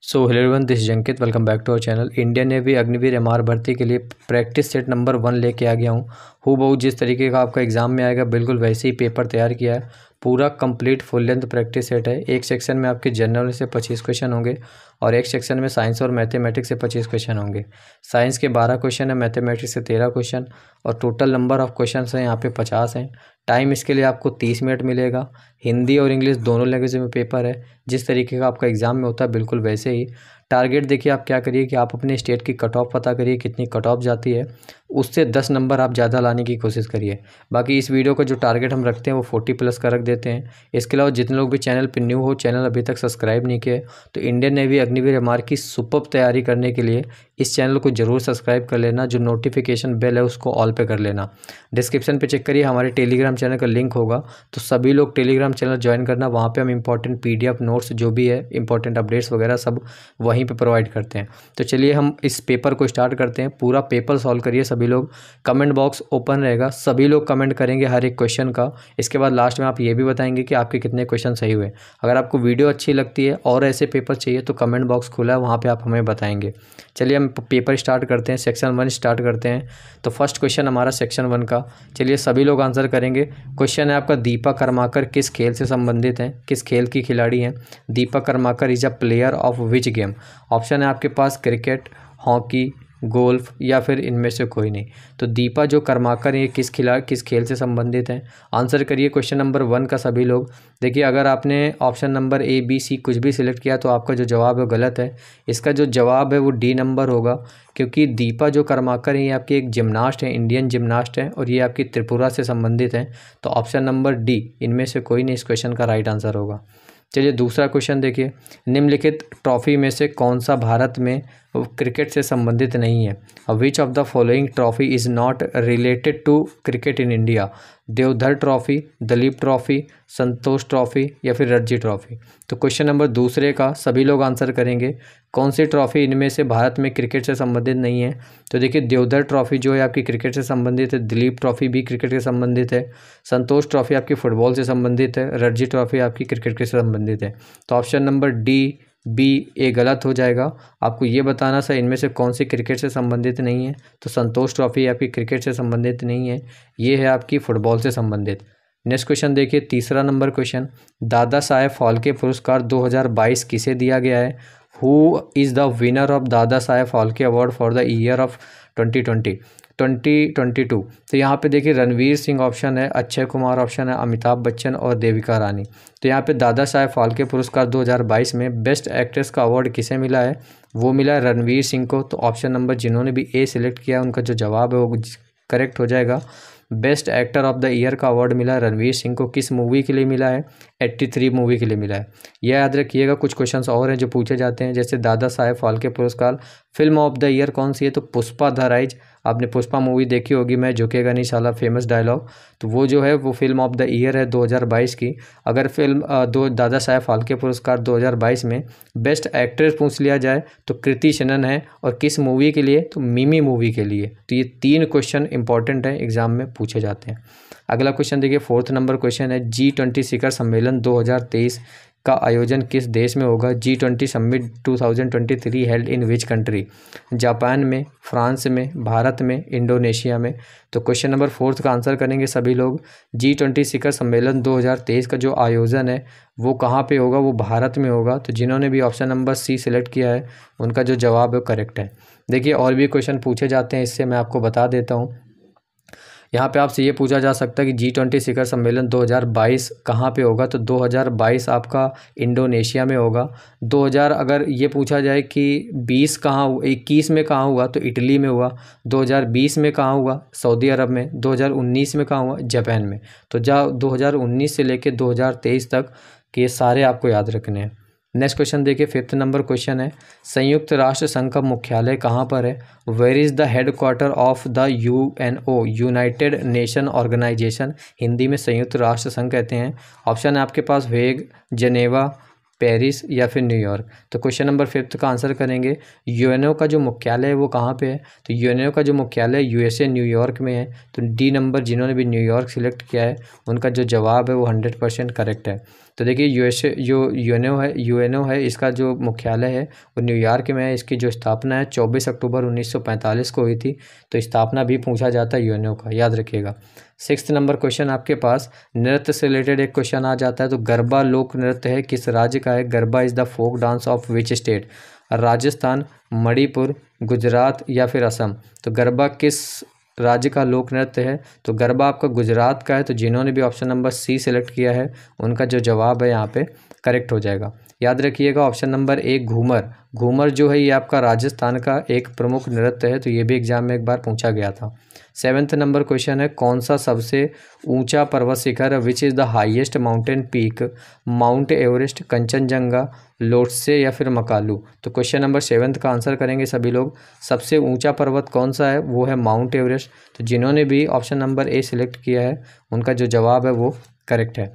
So hello everyone, this जंकित। Welcome back to our channel. Indian navy Agniveer MR भर्ती के लिए प्रैक्टिस सेट नंबर 1 लेके आ गया हूँ। हूबहू जिस तरीके का आपका एग्ज़ाम में आएगा बिल्कुल वैसे ही पेपर तैयार किया है। पूरा complete full length practice set है। एक सेक्शन में आपके जनरल से 25 क्वेश्चन होंगे और एक सेक्शन में साइंस और मैथमेटिक्स से 25 क्वेश्चन होंगे। साइंस के 12 क्वेश्चन है, मैथमेटिक्स से 13 क्वेश्चन और टोटल नंबर ऑफ क्वेश्चन है यहाँ पे 50 हैं। टाइम इसके लिए आपको 30 मिनट मिलेगा। हिंदी और इंग्लिश दोनों लैंग्वेज में पेपर है। जिस तरीके का आपका एग्ज़ाम में होता है बिल्कुल वैसे ही। टारगेट देखिए आप क्या करिए कि आप अपने स्टेट की कट ऑफ पता करिए कितनी कट ऑफ जाती है, उससे 10 नंबर आप ज़्यादा लाने की कोशिश करिए। बाकी इस वीडियो का जो टारगेट हम रखते हैं वो 40+ का रख देते हैं। इसके अलावा जितने लोग भी चैनल पर न्यू हो, चैनल अभी तक सब्सक्राइब नहीं किए, तो इंडियन नेवी अग्निवीर एमआर की सुपर्ब तैयारी करने के लिए इस चैनल को जरूर सब्सक्राइब कर लेना। जो नोटिफिकेशन बेल है उसको ऑल पे कर लेना। डिस्क्रिप्शन पे चेक करिए, हमारे टेलीग्राम चैनल का लिंक होगा, तो सभी लोग टेलीग्राम चैनल ज्वाइन करना। वहाँ पे हम इंपॉर्टेंट PDF नोट्स जो भी है, इंपॉर्टेंट अपडेट्स वगैरह सब वहीं पे प्रोवाइड करते हैं। तो चलिए हम इस पेपर को स्टार्ट करते हैं। पूरा पेपर सॉल्व करिए सभी लोग। कमेंट बॉक्स ओपन रहेगा, सभी लोग कमेंट करेंगे हर एक क्वेश्चन का। इसके बाद लास्ट में आप ये भी बताएंगे कि आपके कितने क्वेश्चन सही हुए। अगर आपको वीडियो अच्छी लगती है और ऐसे पेपर चाहिए तो कमेंट बॉक्स खुला है, वहाँ पर आप हमें बताएंगे। चलिए हम पेपर स्टार्ट करते हैं। सेक्शन 1 स्टार्ट करते हैं। तो फर्स्ट क्वेश्चन हमारा सेक्शन 1 का, चलिए सभी लोग आंसर करेंगे। क्वेश्चन है आपका, दीपा कर्माकर किस खेल से संबंधित हैं, किस खेल की खिलाड़ी हैं। Deepa Karmakar is a player of which game. Option है आपके पास क्रिकेट, हॉकी, गोल्फ या फिर इनमें से कोई नहीं। तो दीपा जो कर्माकर ये किस खेल से संबंधित हैं। आंसर करिए क्वेश्चन नंबर 1 का सभी लोग। देखिए अगर आपने option number A, B, C कुछ भी सिलेक्ट किया तो आपका जो जवाब है गलत है। इसका जो जवाब है वो D नंबर होगा, क्योंकि दीपा जो कर्माकर है ये आपकी एक जिम्नास्ट है, इंडियन जिम्नास्ट है और ये आपकी त्रिपुरा से संबंधित है। तो ऑप्शन नंबर D इनमें से कोई नहीं इस क्वेश्चन का राइट आंसर होगा। चलिए दूसरा क्वेश्चन देखिए, निम्नलिखित ट्रॉफी में से कौन सा भारत में क्रिकेट से संबंधित नहीं है। Which of the following trophy is not related to cricket in India. Deodhar trophy, Duleep trophy, Santosh trophy या फिर रणजी ट्रॉफी। तो क्वेश्चन नंबर दूसरे का सभी लोग आंसर करेंगे, कौन सी ट्रॉफी इनमें से भारत में क्रिकेट से संबंधित नहीं है। तो देखिए देवधर ट्रॉफी जो है आपकी क्रिकेट से संबंधित है, दिलीप ट्रॉफी भी क्रिकेट से संबंधित है, संतोष ट्रॉफी आपकी फुटबॉल से संबंधित है, रणजी ट्रॉफी आपकी क्रिकेट से संबंधित है। तो option number D, B, A गलत हो जाएगा। आपको ये बताना सर इनमें से कौन सी क्रिकेट से संबंधित नहीं है। तो संतोष ट्रॉफी आपकी क्रिकेट से संबंधित नहीं है, ये है आपकी फुटबॉल से संबंधित। नेक्स्ट क्वेश्चन देखिए, तीसरा नंबर क्वेश्चन, दादा साहेब फाल्के पुरस्कार 2022 किसे दिया गया है। Who is the winner of Dada Saheb Phalke award for the year of 2022। तो यहाँ पे देखिए रणवीर सिंह ऑप्शन है, अक्षय कुमार ऑप्शन है, अमिताभ बच्चन और देविका रानी। तो यहाँ पे दादा साहेब फाल्के पुरस्कार 2022 में बेस्ट एक्ट्रेस का अवार्ड किसे मिला है, वो मिला है रणवीर सिंह को। तो ऑप्शन नंबर जिन्होंने भी A सिलेक्ट किया उनका जो जवाब है वो करेक्ट हो जाएगा। Best actor of the year का अवार्ड मिला है रणवीर सिंह को। किस मूवी के लिए मिला है, 83 मूवी के लिए मिला है। यह याद रखिएगा। कुछ क्वेश्चंस और हैं जो पूछे जाते हैं, जैसे दादा साहेब फाल्के पुरस्कार फिल्म ऑफ द ईयर कौन सी है, तो पुष्पा द राइज। आपने पुष्पा मूवी देखी होगी, मैं झुकेगा नहीं साला, फेमस डायलॉग, तो वो जो है वो फिल्म ऑफ द ईयर है 2022 की। अगर दादा साहेब फाल्के पुरस्कार 2022 में बेस्ट एक्ट्रेस पूछ लिया जाए तो कृति सेनन है, और किस मूवी के लिए, तो मिमी मूवी के लिए। तो ये 3 क्वेश्चन इंपॉर्टेंट है, एग्जाम में पूछे जाते हैं। अगला क्वेश्चन देखिए, 4th नंबर क्वेश्चन है, G20 शिखर सम्मेलन 2023 का आयोजन किस देश में होगा। G20 summit 2023 held in which country. Japan में, फ्रांस में, भारत में, इंडोनेशिया में। तो क्वेश्चन नंबर 4 का आंसर करेंगे सभी लोग। G20 शिखर सम्मेलन 2023 का जो आयोजन है वो कहाँ पे होगा, वो भारत में होगा। तो जिन्होंने भी ऑप्शन नंबर C सिलेक्ट किया है उनका जो जवाब है करेक्ट है। देखिए और भी क्वेश्चन पूछे जाते हैं, इससे मैं आपको बता देता हूँ। यहाँ पे आपसे ये पूछा जा सकता है कि G20 शिखर सम्मेलन 2022 कहाँ पे होगा। तो 2022 आपका इंडोनेशिया में होगा। 2000 अगर ये पूछा जाए कि 21 में कहाँ हुआ, तो इटली में हुआ। 2020 में कहाँ हुआ, सऊदी अरब में। 2019 में कहाँ हुआ, जापान में। तो 2019 से लेकर 2023 तक के सारे आपको याद रखने हैं। नेक्स्ट क्वेश्चन देखिए, 5th नंबर क्वेश्चन है, संयुक्त राष्ट्र संघ का मुख्यालय कहाँ पर है। Where is the headquarter of the UNO, united nation organisation. Hindi में संयुक्त राष्ट्र संघ कहते हैं। ऑप्शन है आपके पास हेग, जनेवा, पेरिस या फिर न्यूयॉर्क। तो क्वेश्चन नंबर 5 का आंसर करेंगे यूएनओ का जो मुख्यालय है वो कहाँ पे है, तो यूएनओ का जो मुख्यालय यूएसए न्यूयॉर्क में है। तो डी नंबर जिन्होंने भी न्यूयॉर्क सिलेक्ट किया है उनका जो जवाब है वो 100% करेक्ट है। तो देखिए यूएसए जो यूएनओ है इसका जो मुख्यालय है वो न्यूयॉर्क में है। इसकी जो स्थापना है 24 अक्टूबर 1945 को हुई थी। तो स्थापना भी पूछा जाता है यूएनओ का, याद रखिएगा। 6 नंबर क्वेश्चन आपके पास नृत्य से रिलेटेड एक क्वेश्चन आ जाता है। तो गरबा लोक नृत्य है किस राज्य का है, garba is the folk dance of which state, Rajasthan, Manipur, Gujarat या फिर असम। तो गरबा किस राज्य का लोक नृत्य है, तो गरबा आपका गुजरात का है। तो जिन्होंने भी ऑप्शन नंबर सी सेलेक्ट किया है उनका जो जवाब है यहाँ पे करेक्ट हो जाएगा। याद रखिएगा ऑप्शन नंबर 1 घूमर, घूमर जो है ये आपका राजस्थान का एक प्रमुख नृत्य है। तो ये भी एग्जाम में एक बार पूछा गया था। 7 नंबर क्वेश्चन है कौन सा सबसे ऊंचा पर्वत शिखर है, which is the highest mountain peak, mount Everest, Kanchenjunga, Lhotse या फिर मकालू। तो क्वेश्चन नंबर 7 का आंसर करेंगे सभी लोग। सबसे ऊंचा पर्वत कौन सा है, वो है माउंट एवरेस्ट। तो जिन्होंने भी ऑप्शन नंबर ए सिलेक्ट किया है उनका जो जवाब है वो करेक्ट है।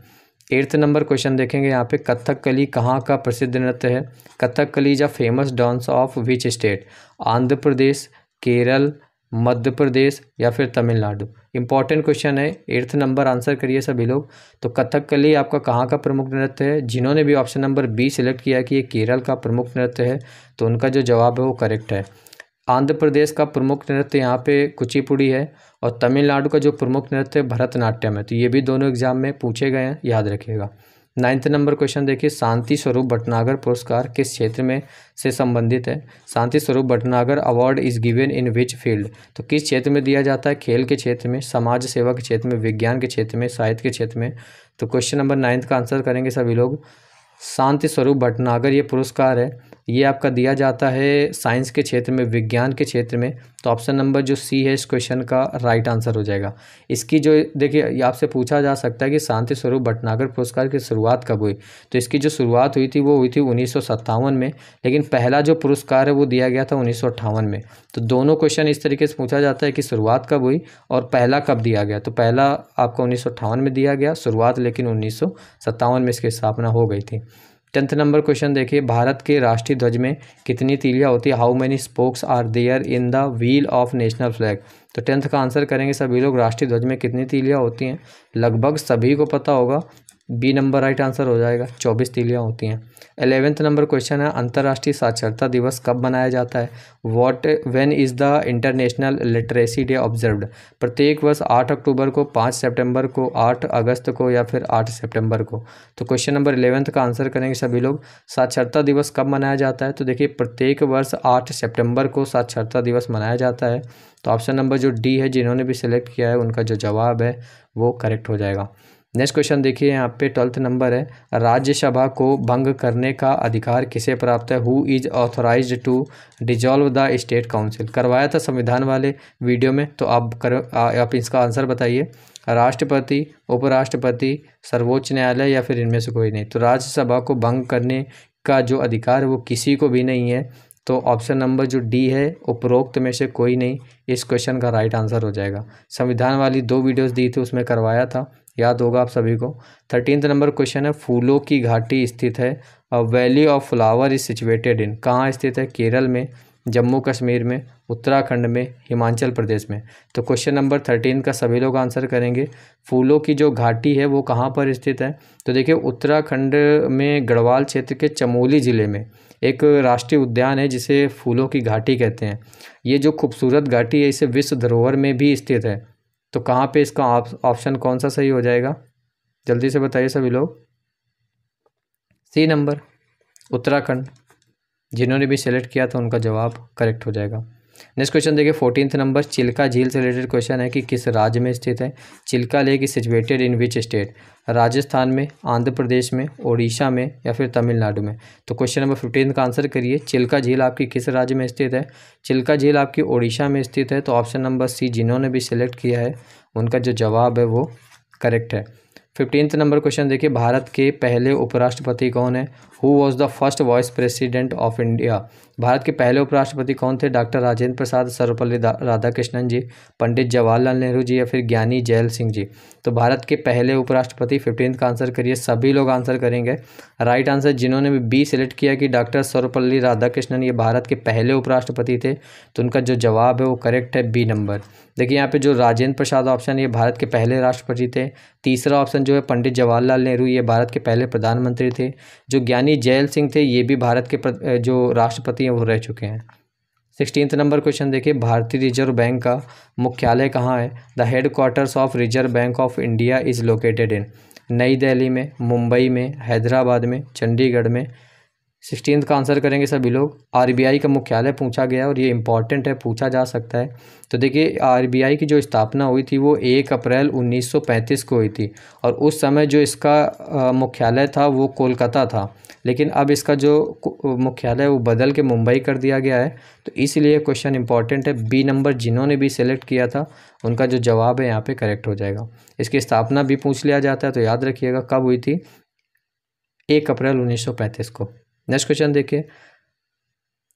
8 नंबर क्वेश्चन देखेंगे यहाँ पे कथकली कहाँ का प्रसिद्ध नृत्य है, Kathakali is a famous dance of which state, Andhra Pradesh, Kerala, Madhya Pradesh या फिर तमिलनाडु। इंपॉर्टेंट क्वेश्चन है, 8 नंबर आंसर करिए सभी लोग। तो कथकली आपका कहाँ का प्रमुख नृत्य है, जिन्होंने भी ऑप्शन नंबर बी सिलेक्ट किया कि ये केरल का प्रमुख नृत्य है तो उनका जो जवाब है वो करेक्ट है। आंध्र प्रदेश का प्रमुख नृत्य यहाँ पे कुचिपुड़ी है और तमिलनाडु का जो प्रमुख नृत्य भरतनाट्यम है। तो ये भी दोनों एग्जाम में पूछे गए हैं, याद रखिएगा। 9 नंबर क्वेश्चन देखिए शांति स्वरूप भटनागर पुरस्कार किस क्षेत्र में से संबंधित है, Shanti Swarup Bhatnagar award is given in which field. तो किस क्षेत्र में दिया जाता है, खेल के क्षेत्र में, समाज सेवा के क्षेत्र में, विज्ञान के क्षेत्र में, साहित्य के क्षेत्र में। तो क्वेश्चन नंबर 9 का आंसर करेंगे सभी लोग। शांति स्वरूप भटनागर ये पुरस्कार है, ये आपका दिया जाता है साइंस के क्षेत्र में, विज्ञान के क्षेत्र में। तो ऑप्शन नंबर जो सी है इस क्वेश्चन का राइट आंसर हो जाएगा। इसकी जो देखिए आपसे पूछा जा सकता है कि शांति स्वरूप भटनागर पुरस्कार की शुरुआत कब हुई, तो इसकी जो शुरुआत हुई थी वो हुई थी 1957 में, लेकिन पहला जो पुरस्कार है वो दिया गया था 1958 में। तो दोनों क्वेश्चन इस तरीके से पूछा जाता है कि शुरुआत कब हुई और पहला कब दिया गया। तो पहला आपको 1958 में दिया गया, शुरुआत लेकिन 1957 में इसकी स्थापना हो गई थी। 10th नंबर क्वेश्चन देखिए भारत के राष्ट्रीय ध्वज में कितनी तीलियां होती है, how many spokes are there in the wheel of national flag. तो 10th का आंसर करेंगे सभी लोग, राष्ट्रीय ध्वज में कितनी तीलियां होती हैं, लगभग सभी को पता होगा, बी नंबर राइट आंसर हो जाएगा, 24 तीलियां होती हैं। 11th नंबर क्वेश्चन है अंतर्राष्ट्रीय साक्षरता दिवस कब मनाया जाता है, when is the international literacy day observed. प्रत्येक वर्ष 8 अक्टूबर को, 5 सितंबर को, 8 अगस्त को या फिर 8 सितंबर को। तो क्वेश्चन नंबर 11th का आंसर करेंगे सभी लोग, साक्षरता दिवस कब मनाया जाता है। तो देखिए प्रत्येक वर्ष 8 सितंबर को साक्षरता दिवस मनाया जाता है। तो ऑप्शन नंबर जो डी है जिन्होंने भी सिलेक्ट किया है उनका जो जवाब है वो करेक्ट हो जाएगा। नेक्स्ट क्वेश्चन देखिए यहाँ पे 12th नंबर है, राज्यसभा को भंग करने का अधिकार किसे प्राप्त है, who is authorised to dissolve the state council. करवाया था संविधान वाले वीडियो में, तो आप इसका आंसर बताइए, राष्ट्रपति, उपराष्ट्रपति, सर्वोच्च न्यायालय या फिर इनमें से कोई नहीं। तो राज्यसभा को भंग करने का जो अधिकार है वो किसी को भी नहीं है। तो ऑप्शन नंबर जो डी है उपरोक्त में से कोई नहीं, इस क्वेश्चन का राइट आंसर हो जाएगा। संविधान वाली 2 वीडियोस दी थी उसमें करवाया था, याद होगा आप सभी को। 13th नंबर क्वेश्चन है फूलों की घाटी स्थित है, valley of flower is situated इन, कहाँ स्थित है, केरल में, जम्मू कश्मीर में, उत्तराखंड में, हिमाचल प्रदेश में। तो क्वेश्चन नंबर 13 का सभी लोग आंसर करेंगे, फूलों की जो घाटी है वो कहाँ पर स्थित है। तो देखिए उत्तराखंड में गढ़वाल क्षेत्र के चमोली ज़िले में एक राष्ट्रीय उद्यान है जिसे फूलों की घाटी कहते हैं। ये जो खूबसूरत घाटी है इसे विश्व धरोहर में भी स्थित है। तो कहाँ पे इसका ऑप्शन कौन सा सही हो जाएगा, जल्दी से बताइए सभी लोग। सी नंबर उत्तराखंड, जिन्होंने भी सेलेक्ट किया था उनका जवाब करेक्ट हो जाएगा। नेक्स्ट क्वेश्चन देखिए 14th नंबर, चिल्का झील से रिलेटेड क्वेश्चन है कि किस राज्य में स्थित है, Chilika lake is situated in which state, Rajasthan में, आंध्र प्रदेश में, ओडिशा में या फिर तमिलनाडु में। तो क्वेश्चन नंबर 15 का आंसर करिए, चिल्का झील आपकी किस राज्य में स्थित है, चिल्का झील आपकी ओडिशा में स्थित है। तो ऑप्शन नंबर सी जिन्होंने भी सिलेक्ट किया है उनका जो जवाब है वो करेक्ट है। 15th नंबर क्वेश्चन देखिए भारत के पहले उपराष्ट्रपति कौन है, who was the first vice president of India Bharat के पहले उपराष्ट्रपति कौन थे? डॉक्टर राजेंद्र प्रसाद, सर्वपल्ली राधाकृष्णन जी, पंडित जवाहरलाल नेहरू जी या फिर ज्ञानी जैल सिंह जी। तो भारत के पहले उपराष्ट्रपति 15 का आंसर करिए। सभी लोग आंसर करेंगे। राइट आंसर जिन्होंने भी बी सिलेक्ट किया कि डॉक्टर सर्वपल्ली राधाकृष्णन ये भारत के पहले उपराष्ट्रपति थे, तो उनका जो जवाब है वो करेक्ट है, बी नंबर। देखिए यहाँ पे जो राजेंद्र प्रसाद ऑप्शन ये भारत के पहले राष्ट्रपति थे। तीसरा ऑप्शन जो है पंडित जवाहरलाल नेहरू, ये भारत के पहले प्रधानमंत्री थे। जो ज्ञानी जैल सिंह थे ये भी भारत के जो राष्ट्रपति हैं वो रह चुके हैं। 16 नंबर क्वेश्चन देखिए, भारतीय रिजर्व बैंक का मुख्यालय कहाँ है? The head quarters of reserve bank of India is located in. नई दिल्ली में, मुंबई में, हैदराबाद में, चंडीगढ़ में। 16 का आंसर करेंगे सभी लोग। आरबीआई का मुख्यालय पूछा गया और ये इंपॉर्टेंट है, पूछा जा सकता है। तो देखिए आरबीआई की जो स्थापना हुई थी वो 1 अप्रैल 1935 को हुई थी और उस समय जो इसका मुख्यालय था वो कोलकाता था, लेकिन अब इसका जो मुख्यालय वो बदल के मुंबई कर दिया गया है। तो इसलिए क्वेश्चन इंपॉर्टेंट है। बी नंबर जिन्होंने भी सिलेक्ट किया था उनका जो जवाब है यहाँ पे करेक्ट हो जाएगा। इसकी स्थापना भी पूछ लिया जाता है, तो याद रखिएगा कब हुई थी, 1 अप्रैल 1935 को। नेक्स्ट क्वेश्चन देखिए,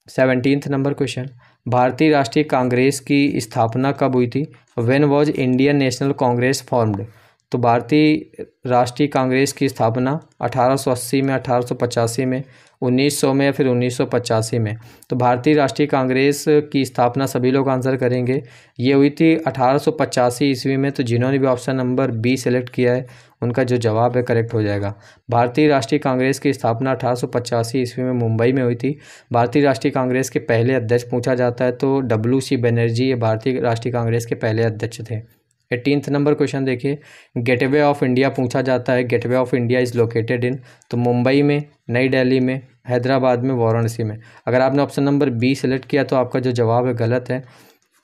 17 नंबर क्वेश्चन, भारतीय राष्ट्रीय कांग्रेस की स्थापना कब हुई थी? When was Indian national Congress formed? तो भारतीय राष्ट्रीय कांग्रेस की स्थापना 1880 में, 1885 में, 1900 में या फिर 1985 में। तो भारतीय राष्ट्रीय कांग्रेस की स्थापना सभी लोग आंसर करेंगे, ये हुई थी 1885 ईस्वी में। तो जिन्होंने भी ऑप्शन नंबर बी सेलेक्ट किया है उनका जो जवाब है करेक्ट हो जाएगा। भारतीय राष्ट्रीय कांग्रेस की स्थापना 1885 ईस्वी में मुंबई में हुई थी। भारतीय राष्ट्रीय कांग्रेस के पहले अध्यक्ष पूछा जाता है तो WC बनर्जी ये भारतीय राष्ट्रीय कांग्रेस के पहले अध्यक्ष थे। 18 नंबर क्वेश्चन देखिए, गेटवे ऑफ इंडिया पूछा जाता है। Gateway of India is located in. तो मुंबई में, नई दिल्ली में, हैदराबाद में, वाराणसी में। अगर आपने ऑप्शन नंबर बी सेलेक्ट किया तो आपका जो जवाब है गलत है।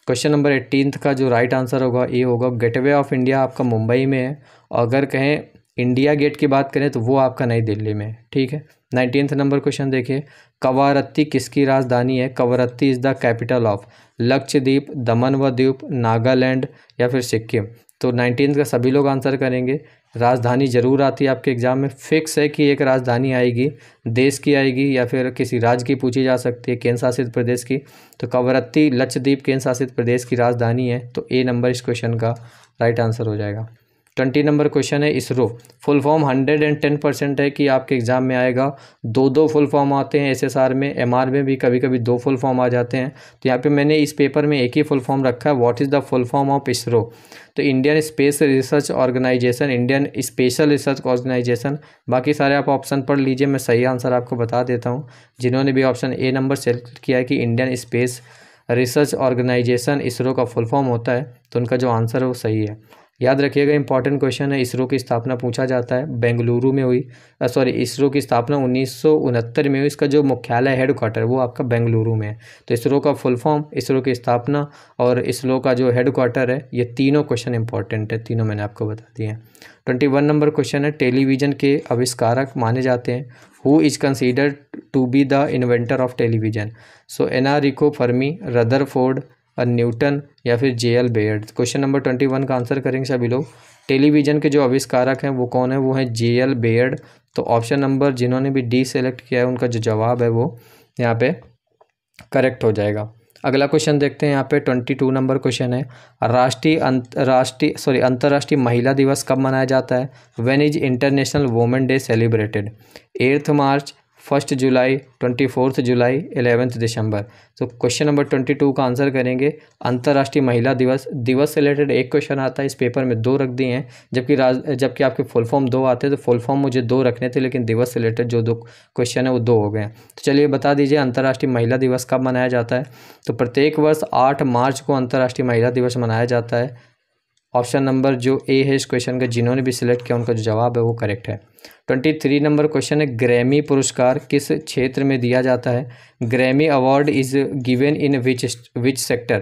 क्वेश्चन नंबर 18 का जो राइट आंसर होगा ए होगा। गेटवे ऑफ इंडिया आपका मुंबई में है और अगर कहें इंडिया गेट की बात करें तो वो आपका नई दिल्ली में है। ठीक है। 19 नंबर क्वेश्चन देखिए, कवारत्ती किसकी राजधानी है? Kavaratti is the capital of Lakshadweep, दमन व द्वीप, नागालैंड या फिर सिक्किम। तो 19 का सभी लोग आंसर करेंगे। राजधानी जरूर आती है आपके एग्जाम में, फिक्स है कि एक राजधानी आएगी, देश की आएगी या फिर किसी राज्य की पूछी जा सकती है, केंद्र शासित प्रदेश की। तो कवरत्ती लक्षद्वीप केंद्र शासित प्रदेश की राजधानी है, तो ए नंबर इस क्वेश्चन का राइट आंसर हो जाएगा। 20 नंबर क्वेश्चन है, इसरो फुल फॉर्म 110% है कि आपके एग्जाम में आएगा। दो फुल फॉर्म आते हैं SSR में, MR में भी कभी कभी 2 फुल फॉर्म आ जाते हैं। तो यहाँ पे मैंने इस पेपर में एक ही फुल फॉर्म रखा है, what is the full form of ISRO? तो Indian space research organisation, Indian special research organisation. बाकी सारे आप ऑप्शन पढ़ लीजिए, मैं सही आंसर आपको बता देता हूँ। जिन्होंने भी ऑप्शन ए नंबर सेलेक्ट किया है कि Indian space research organisation ISRO का फुल फॉर्म होता है, तो उनका जो आंसर है वो सही है। याद रखिएगा, इंपॉर्टेंट क्वेश्चन है। इसरो की स्थापना पूछा जाता है, बेंगलुरु में हुई। इसरो की स्थापना 1969 में हुई। इसका जो मुख्यालय हेड क्वार्टर वो आपका बेंगलुरु में है। तो इसरो का फुल फॉर्म, इसरो की स्थापना और इसरो का जो हेड क्वार्टर है, ये तीनों क्वेश्चन इंपॉर्टेंट है, तीनों मैंने आपको बता दिए हैं। 21 नंबर क्वेश्चन है, टेलीविज़न के आविष्कारक माने जाते हैं। Who is considered to be the inventor of television? So Enrico Fermi, Rutherford, Newton या फिर JL बेयर्ड। क्वेश्चन नंबर 21 का आंसर करेंगे सभी लोग। टेलीविज़न के जो आविष्कारक हैं वो कौन है? वो है JL बेयर्ड। तो ऑप्शन नंबर जिन्होंने भी डी सेलेक्ट किया है उनका जो जवाब है वो यहाँ पे करेक्ट हो जाएगा। अगला क्वेश्चन देखते हैं। यहाँ पे 22 नंबर क्वेश्चन है, अंतर्राष्ट्रीय महिला दिवस कब मनाया जाता है? When is international women day celebrated? 8 मार्च, 1 जुलाई, 24 जुलाई, 11 दिसंबर। तो क्वेश्चन नंबर 22 का आंसर करेंगे अंतर्राष्ट्रीय महिला दिवस। दिवस से रिलेटेड एक क्वेश्चन आता है, इस पेपर में 2 रख दिए हैं, जबकि आपके फुल फॉर्म 2 आते हैं। तो फुल फॉर्म मुझे 2 रखने थे, लेकिन दिवस से रिलेटेड जो 2 क्वेश्चन है वो 2 हो गए हैं। तो चलिए बता दीजिए अंतर्राष्ट्रीय महिला दिवस कब मनाया जाता है? तो प्रत्येक वर्ष 8 मार्च को अंतर्राष्ट्रीय महिला दिवस मनाया जाता है। ऑप्शन नंबर जो ए है इस क्वेश्चन का, जिन्होंने भी सिलेक्ट किया उनका जो जवाब है वो करेक्ट है। 23 नंबर क्वेश्चन है, ग्रैमी पुरस्कार किस क्षेत्र में दिया जाता है? Grammy award is given in which sector?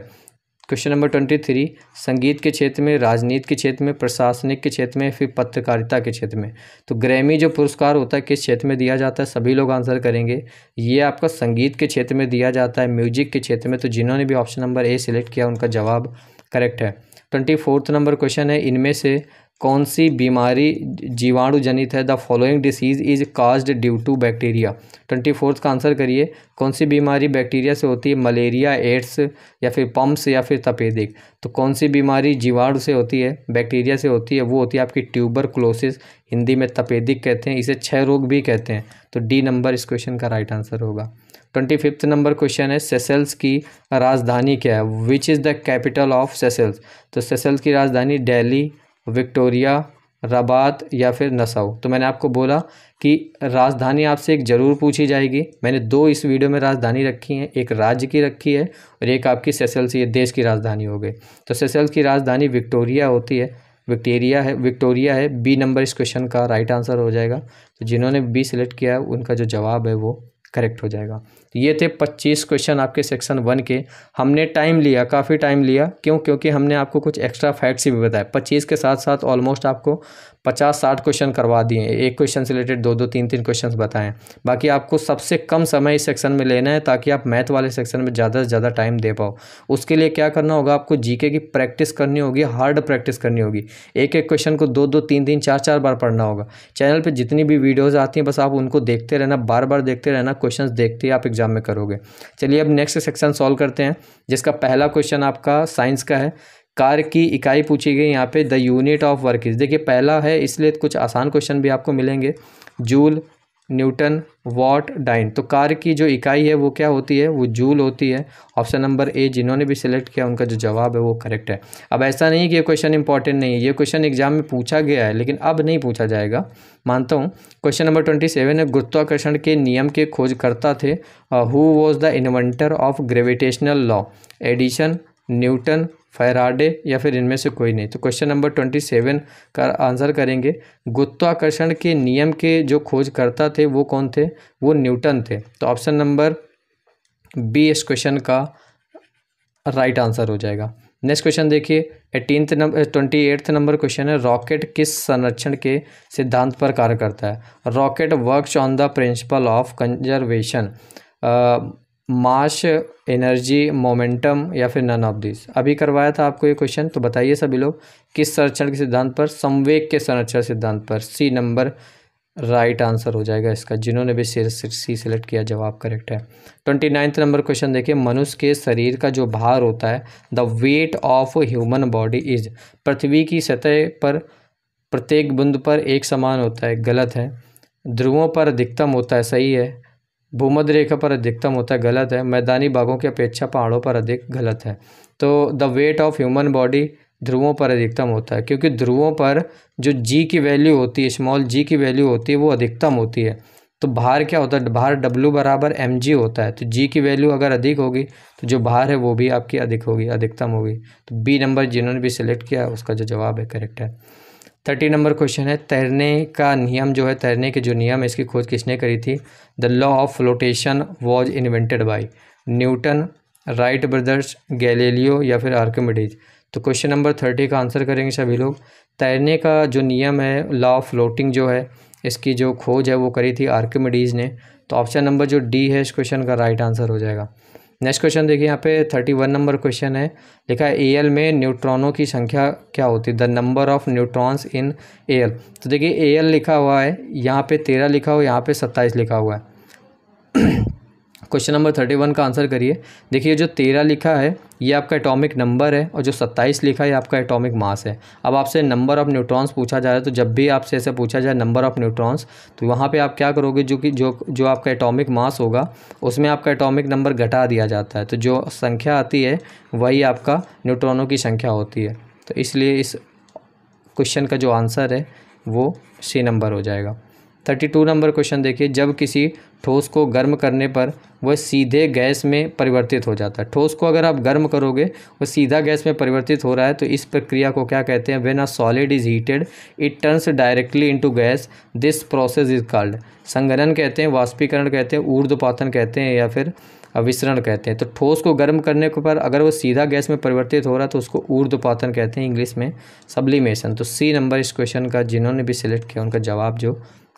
Question number 23, संगीत के क्षेत्र में, राजनीति के क्षेत्र में, प्रशासनिक के क्षेत्र में, फिर पत्रकारिता के क्षेत्र में। तो ग्रैमी जो पुरस्कार होता है किस क्षेत्र में दिया जाता है? सभी लोग आंसर करेंगे। ये आपका संगीत के क्षेत्र में दिया जाता है, म्यूजिक के क्षेत्र में। तो जिन्होंने भी ऑप्शन नंबर ए सिलेक्ट किया उनका जवाब करेक्ट है। 24 नंबर क्वेश्चन है, इनमें से कौन सी बीमारी जीवाणु जनित है? The following disease is caused due to bacteria. 24 का आंसर करिए। कौन सी बीमारी बैक्टीरिया से होती है? मलेरिया, एड्स या फिर पम्प्स या फिर तपेदिक। तो कौन सी बीमारी जीवाणु से होती है? बैक्टीरिया से होती है। वो होती है आपकी ट्यूबरकुलोसिस, हिंदी में तपेदिक कहते हैं, इसे क्षय रोग भी कहते हैं। तो डी नंबर इस क्वेश्चन का राइट आंसर होगा। 25 नंबर क्वेश्चन है, सेशेल्स की राजधानी क्या है? Which is the capital of Seychelles? तो सेशेल्स की राजधानी दिल्ली, विक्टोरिया, रबात या फिर नसाउ। तो मैंने आपको बोला कि राजधानी आपसे एक ज़रूर पूछी जाएगी। मैंने दो इस वीडियो में राजधानी रखी हैं, एक राज्य की रखी है और एक आपकी सेशेल्स, ये देश की राजधानी हो गई। तो सेशेल्स की राजधानी विक्टोरिया होती है, विक्टोरिया है। बी नंबर इस क्वेश्चन का राइट आंसर हो जाएगा। तो जिन्होंने बी सिलेक्ट किया है उनका जो जवाब है वो करेक्ट हो जाएगा। तो ये थे 25 क्वेश्चन आपके सेक्शन 1 के। हमने टाइम लिया, काफ़ी टाइम लिया, क्यों? क्योंकि हमने आपको कुछ एक्स्ट्रा फैक्ट्स भी बताए। 25 के साथ साथ ऑलमोस्ट आपको 50-60 क्वेश्चन करवा दिए। एक क्वेश्चन से रिलेटेड 2-2, 3-3 क्वेश्चन बताएं। बाकी आपको सबसे कम समय इस सेक्शन में लेना है ताकि आप मैथ वाले सेक्शन में ज़्यादा से ज़्यादा टाइम दे पाओ। उसके लिए क्या करना होगा? आपको जीके की प्रैक्टिस करनी होगी, हार्ड प्रैक्टिस करनी होगी। एक एक क्वेश्चन को 2-2, 3-3, 4-4 बार पढ़ना होगा। चैनल पर जितनी भी वीडियोज़ आती हैं बस आप उनको देखते रहना, बार बार देखते रहना, क्वेश्चन देखते ही आप एग्जाम में करोगे। चलिए अब नेक्स्ट सेक्शन सॉल्व करते हैं, जिसका पहला क्वेश्चन आपका साइंस का है। कार्य की इकाई पूछी गई यहाँ पे, the unit of work is. देखिए पहला है इसलिए कुछ आसान क्वेश्चन भी आपको मिलेंगे। Joule, newton, watt, dyne. तो कार्य की जो इकाई है वो क्या होती है? वो जूल होती है। ऑप्शन नंबर ए जिन्होंने भी सिलेक्ट किया उनका जो जवाब है वो करेक्ट है। अब ऐसा नहीं कि ये क्वेश्चन इंपॉर्टेंट नहीं है, ये क्वेश्चन एग्जाम में पूछा गया है लेकिन अब नहीं पूछा जाएगा, मानता हूँ। क्वेश्चन नंबर 27 है, गुरुत्वाकर्षण के नियम के खोजकर्ता थे। Who was the inventor of gravitational law? Edison, Newton, Faraday या फिर इनमें से कोई नहीं। तो क्वेश्चन नंबर 27 का आंसर करेंगे। गुरुत्वाकर्षण के नियम के जो खोजकर्ता थे वो कौन थे? वो न्यूटन थे। तो ऑप्शन नंबर बी इस क्वेश्चन का राइट आंसर हो जाएगा। नेक्स्ट क्वेश्चन देखिए, 28 नंबर क्वेश्चन है, रॉकेट किस संरक्षण के सिद्धांत पर कार्य करता है? Rocket works on the principle of conservation, mass, energy, momentum या फिर नन ऑफ दिस। अभी करवाया था आपको ये क्वेश्चन, तो बताइए सभी लोग किस संरक्षण के सिद्धांत पर? संवेग के संरक्षण सिद्धांत पर। सी नंबर राइट आंसर हो जाएगा इसका। जिन्होंने भी सी सिलेक्ट किया जवाब करेक्ट है। 29 नंबर क्वेश्चन देखिए, मनुष्य के शरीर का जो भार होता है, the weight of human body is. पृथ्वी की सतह पर प्रत्येक बूंद पर एक समान होता है, गलत है। ध्रुवों पर अधिकतम होता है, सही है। भूमध्य रेखा पर अधिकतम होता है, गलत है। मैदानी भागों की अपेक्षा पहाड़ों पर अधिक, गलत है। तो the weight of human body ध्रुवों पर अधिकतम होता है, क्योंकि ध्रुवों पर जो जी की वैल्यू होती है, स्मॉल जी की वैल्यू होती है, वो अधिकतम होती है। तो भार क्या होता है? भार W बराबर mg होता है। तो जी की वैल्यू अगर अधिक होगी तो जो भार है वो भी आपकी अधिक होगी, अधिकतम होगी। तो बी नंबर जिन्होंने भी सिलेक्ट किया उसका जो जवाब है करेक्ट है। 30 नंबर क्वेश्चन है, तैरने का नियम जो है, तैरने के जो नियम है इसकी खोज किसने करी थी? The law of flotation was invented by Newton, Wright brothers, Galileo या फिर आर्किमिडीज। तो क्वेश्चन नंबर 30 का आंसर करेंगे सभी लोग। तैरने का जो नियम है, लॉ ऑफ फ्लोटिंग जो है, इसकी जो खोज है वो करी थी आर्किमिडीज ने। तो ऑप्शन नंबर जो डी है इस क्वेश्चन का राइट आंसर हो जाएगा। नेक्स्ट क्वेश्चन देखिए, यहाँ पे 31 नंबर क्वेश्चन है, लिखा है एल में न्यूट्रॉनों की संख्या क्या होती है? The number of neutrons in L. तो देखिए एल लिखा हुआ है, यहाँ पे 13 लिखा हुआ है, यहाँ पे 27 लिखा हुआ है। क्वेश्चन नंबर 31 का आंसर करिए। देखिए जो 13 लिखा है ये आपका एटॉमिक नंबर है और जो 27 लिखा है ये आपका एटॉमिक मास है। अब आपसे नंबर ऑफ न्यूट्रॉन्स पूछा जा रहा है, तो जब भी आपसे ऐसे पूछा जाए नंबर ऑफ न्यूट्रॉन्स, तो वहाँ पे आप क्या करोगे, जो आपका एटॉमिक मास होगा उसमें आपका एटॉमिक नंबर घटा दिया जाता है। तो जो संख्या आती है वही आपका न्यूट्रॉनों की संख्या होती है। तो इसलिए इस क्वेश्चन का जो आंसर है वो सी नंबर हो जाएगा। 32 नंबर क्वेश्चन देखिए, जब किसी ठोस को गर्म करने पर वह सीधे गैस में परिवर्तित हो जाता है। ठोस को अगर आप गर्म करोगे वो सीधा गैस में परिवर्तित हो रहा है, तो इस प्रक्रिया को क्या कहते हैं? When a solid is heated it turns directly into gas, this process is called. संघनन कहते हैं, वाष्पीकरण कहते हैं, ऊर्ध्वपातन कहते हैं या फिर विसरण कहते हैं। तो ठोस को गर्म करने के पर अगर वो सीधा गैस में परिवर्तित हो रहा है तो उसको ऊर्ध्वपातन कहते हैं, इंग्लिश में सब्लिमेशन। तो सी नंबर इस क्वेश्चन का जिन्होंने भी सिलेक्ट किया उनका जवाब जो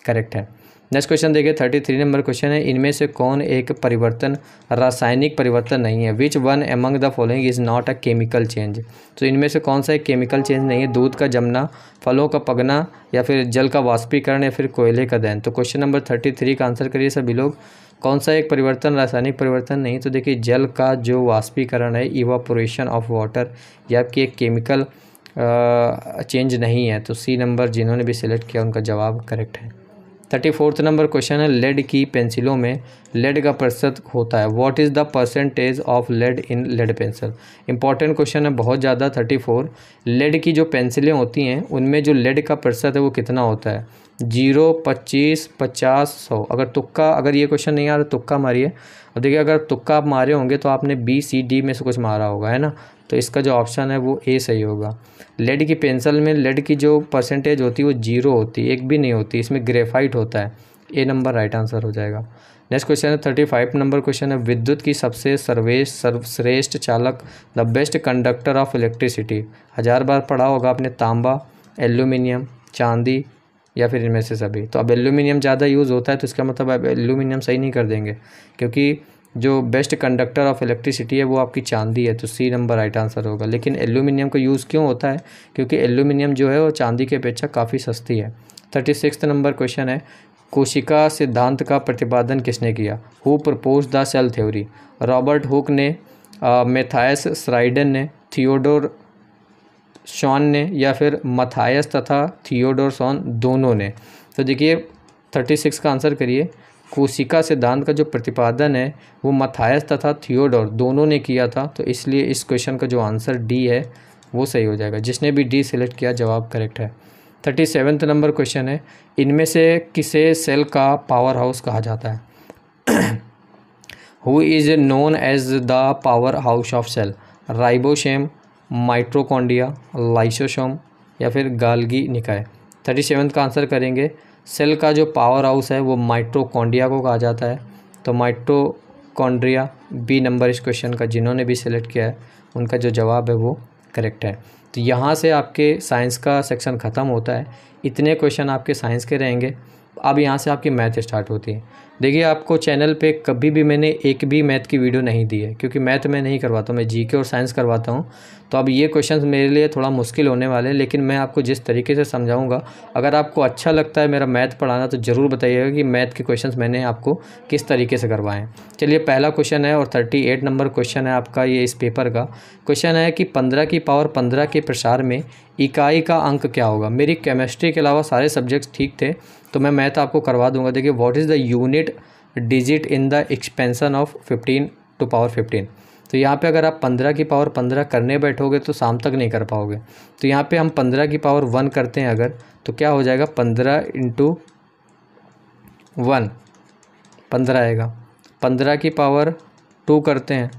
करेक्ट है। नेक्स्ट क्वेश्चन देखिए 33 नंबर क्वेश्चन है, इनमें से कौन एक परिवर्तन रासायनिक परिवर्तन नहीं है? Which one among the following is not a chemical change? तो इनमें से कौन सा एक केमिकल चेंज नहीं है? दूध का जमना, फलों का पकना, या फिर जल का वाष्पीकरण, या फिर कोयले का दहन। तो क्वेश्चन नंबर 33 का आंसर करिए सभी लोग। कौन सा एक परिवर्तन रासायनिक परिवर्तन नहीं? तो देखिए जल का जो वाष्पीकरण है, इवापोरेशन ऑफ वाटर, ये आपकी एक केमिकल चेंज नहीं है। तो सी नंबर जिन्होंने भी सिलेक्ट किया उनका जवाब करेक्ट है। 34 नंबर क्वेश्चन है, लेड की पेंसिलों में लेड का प्रतिशत होता है। What is the percentage of lead in lead pencil? Important question है बहुत ज़्यादा। 34 लेड की जो पेंसिलें होती हैं उनमें जो लेड का प्रतिशत है वो कितना होता है? 0, 25, 50, 100। अगर ये क्वेश्चन नहीं आ रहा तुक्का मारिए। अब देखिए अगर तुक्का आप मारे होंगे तो आपने BCD में से कुछ मारा होगा, है ना? तो इसका जो ऑप्शन है वो ए सही होगा। लेड की पेंसिल में लेड की जो परसेंटेज होती है वो 0 होती है, 1 भी नहीं होती, इसमें ग्रेफाइट होता है। ए नंबर राइट आंसर हो जाएगा। नेक्स्ट क्वेश्चन है 35 नंबर क्वेश्चन है, विद्युत की सबसे सर्वश्रेष्ठ चालक, the best conductor of electricity. 1000 बार पढ़ा होगा आपने, तांबा, एल्यूमिनियम, चांदी, या फिर इनमें से सभी। तो अब एल्यूमिनियम ज़्यादा यूज़ होता है तो इसका मतलब अब एल्यूमिनियम सही नहीं कर देंगे, क्योंकि जो बेस्ट कंडक्टर ऑफ इलेक्ट्रिसिटी है वो आपकी चांदी है। तो सी नंबर राइट आंसर होगा। लेकिन एल्यूमिनियम का यूज़ क्यों होता है? क्योंकि एल्यूमिनियम जो है वो चांदी की अपेक्षा काफ़ी सस्ती है। 36 नंबर क्वेश्चन है, कोशिका सिद्धांत का प्रतिपादन किसने किया? Who propose the cell theory? Robert Hooke ने, मैथायस श्राइडन ने, थियोडोर शॉन ने, या फिर मथायस तथा थियोडोर शॉन दोनों ने? तो देखिए 36 का आंसर करिए। कोशिका सिद्धांत का जो प्रतिपादन है वो मथायस तथा थियोडोर दोनों ने किया था, तो इसलिए इस क्वेश्चन का जो आंसर डी है वो सही हो जाएगा। जिसने भी डी सिलेक्ट किया जवाब करेक्ट है। 37 नंबर क्वेश्चन है, इनमें से किसे सेल का पावर हाउस कहा जाता है? Who is known as the power house of cell? Ribosome, mitochondria, lysosome, या फिर गाल्गी निकाय? 37 का आंसर करेंगे। सेल का जो पावर हाउस है वो माइटोकॉन्ड्रिया को कहा जाता है। तो माइटोकॉन्ड्रिया बी नंबर इस क्वेश्चन का जिन्होंने भी सिलेक्ट किया है उनका जो जवाब है वो करेक्ट है। तो यहाँ से आपके साइंस का सेक्शन ख़त्म होता है। इतने क्वेश्चन आपके साइंस के रहेंगे। अब यहाँ से आपकी मैथ स्टार्ट होती है। देखिए आपको चैनल पे कभी भी मैंने एक भी मैथ की वीडियो नहीं दी है, क्योंकि मैथ मैं नहीं करवाता हूँ, मैं जीके और साइंस करवाता हूँ। तो अब ये क्वेश्चंस मेरे लिए थोड़ा मुश्किल होने वाले हैं, लेकिन मैं आपको जिस तरीके से समझाऊंगा, अगर आपको अच्छा लगता है मेरा मैथ पढ़ाना तो ज़रूर बताइएगा कि मैथ के क्वेश्चंस मैंने आपको किस तरीके से करवाएं। चलिए पहला क्वेश्चन है और 38 नंबर क्वेश्चन है आपका ये इस पेपर का। क्वेश्चन है कि 15 की पावर 15 के प्रसार में इकाई का अंक क्या होगा? मेरी केमिस्ट्री के अलावा सारे सब्जेक्ट्स ठीक थे तो मैं मैथ आपको करवा दूंगा। देखिए what is the unit digit in the expansion of 15 to power 15? तो यहाँ पे अगर आप 15 की पावर 15 करने बैठोगे तो शाम तक नहीं कर पाओगे। तो यहाँ पे हम 15 की पावर 1 करते हैं अगर, तो क्या हो जाएगा? 15 इंटू 1 15 आएगा। 15 की पावर 2 करते हैं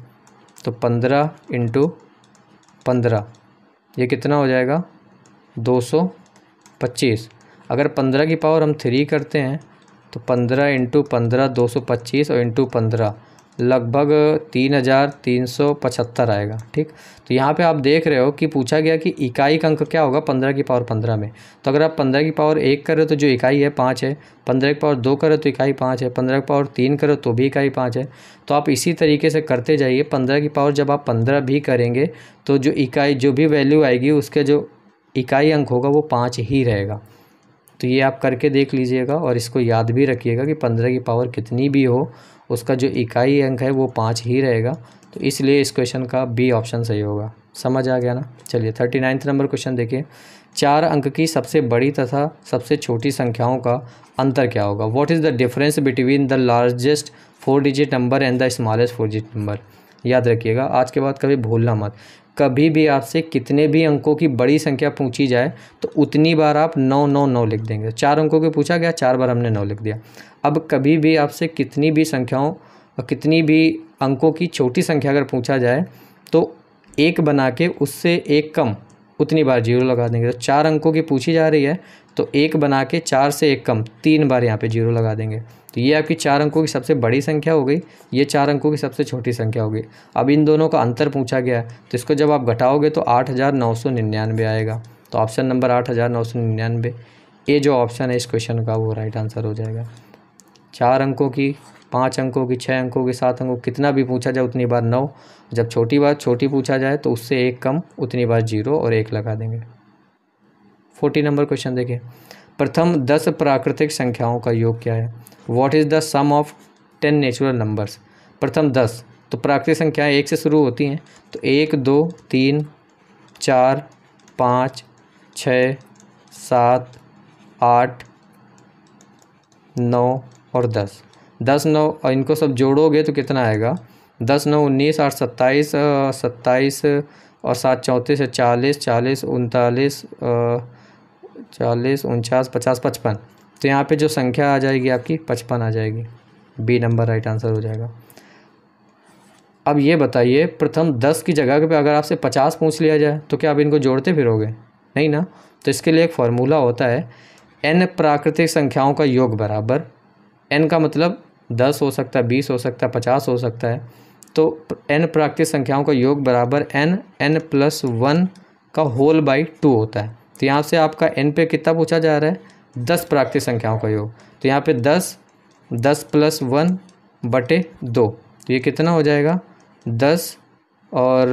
तो 15 इंटू 15 ये कितना हो जाएगा? 225। अगर 15 की पावर हम 3 करते हैं तो 15 इंटू 15 225 और इंटू 15 लगभग 3375 आएगा। ठीक, तो यहाँ पे आप देख रहे हो कि पूछा गया कि इकाई का अंक क्या होगा 15 की पावर 15 में। तो अगर आप 15 की पावर 1 करो तो जो इकाई है 5 है, 15 की पावर 2 करो तो इकाई 5 है, 15 की पावर 3 करो तो भी इकाई 5 है। तो आप इसी तरीके से करते जाइए। 15 की पावर जब आप 15 भी करेंगे तो जो इकाई जो भी वैल्यू आएगी उसके जो इकाई अंक होगा वो 5 ही रहेगा। तो ये आप करके देख लीजिएगा और इसको याद भी रखिएगा कि 15 की पावर कितनी भी हो उसका जो इकाई अंक है वो 5 ही रहेगा। तो इसलिए इस क्वेश्चन का बी ऑप्शन सही होगा। समझ आ गया ना? चलिए 39 नंबर क्वेश्चन देखिए। 4 अंक की सबसे बड़ी तथा सबसे छोटी संख्याओं का अंतर क्या होगा? What is the difference between the largest 4 digit number and the smallest 4 digit number? याद रखिएगा, आज के बाद कभी भूलना मत। कभी भी आपसे कितने भी अंकों की बड़ी संख्या पूछी जाए तो उतनी बार आप 999 लिख देंगे। 4 अंकों के पूछा गया, 4 बार हमने 9 लिख दिया। अब कभी भी आपसे कितनी भी संख्याओं और कितनी भी अंकों की छोटी संख्या अगर पूछा जाए तो 1 बना के उससे 1 कम उतनी बार 0 लगा देंगे। तो 4 अंकों की पूछी जा रही है तो 1 बना के 4 से 1 कम 3 बार यहाँ पे 0 लगा देंगे। तो ये आपकी 4 अंकों की सबसे बड़ी संख्या हो गई, ये 4 अंकों की सबसे छोटी संख्या हो गई। अब इन दोनों का अंतर पूछा गया है तो इसको जब आप घटाओगे तो 8999 आएगा। तो ऑप्शन नंबर 8999 ए जो ऑप्शन है इस क्वेश्चन का वो राइट आंसर हो जाएगा। 4 अंकों की, 5 अंकों की, 6 अंकों की, 7 अंकों, कितना भी पूछा जाए उतनी बार 9, जब छोटी बात छोटी पूछा जाए तो उससे 1 कम उतनी बार 0 और 1 लगा देंगे। 40 नंबर क्वेश्चन देखिए, प्रथम 10 प्राकृतिक संख्याओं का योग क्या है? What is the sum of 10 natural numbers? प्रथम 10 तो प्राकृतिक संख्याएं 1 से शुरू होती हैं, तो 1 2 3 4 5 6 7 8 9 और 10, 10 9 और इनको सब जोड़ोगे तो कितना आएगा? 10 9 19, 8 27, 27 और 7 34 40, 40 39 40 49 50 55, तो यहाँ पे जो संख्या आ जाएगी आपकी 55 आ जाएगी। बी नंबर राइट आंसर हो जाएगा। अब ये बताइए, प्रथम 10 की जगह पे अगर आपसे 50 पूछ लिया जाए तो क्या आप इनको जोड़ते फिरोगे? नहीं ना। तो इसके लिए एक फार्मूला होता है, n प्राकृतिक संख्याओं का योग बराबर, n का मतलब 10 हो सकता है, 20 हो सकता है, 50 हो सकता है, तो n प्राकृतिक संख्याओं का योग बराबर n प्लस 1 का होल बाई 2 होता है। तो यहाँ से आपका n पे कितना पूछा जा रहा है? 10 प्राकृतिक संख्याओं का योग, तो यहाँ पे 10 प्लस 1 बटे 2, तो ये कितना हो जाएगा? 10 और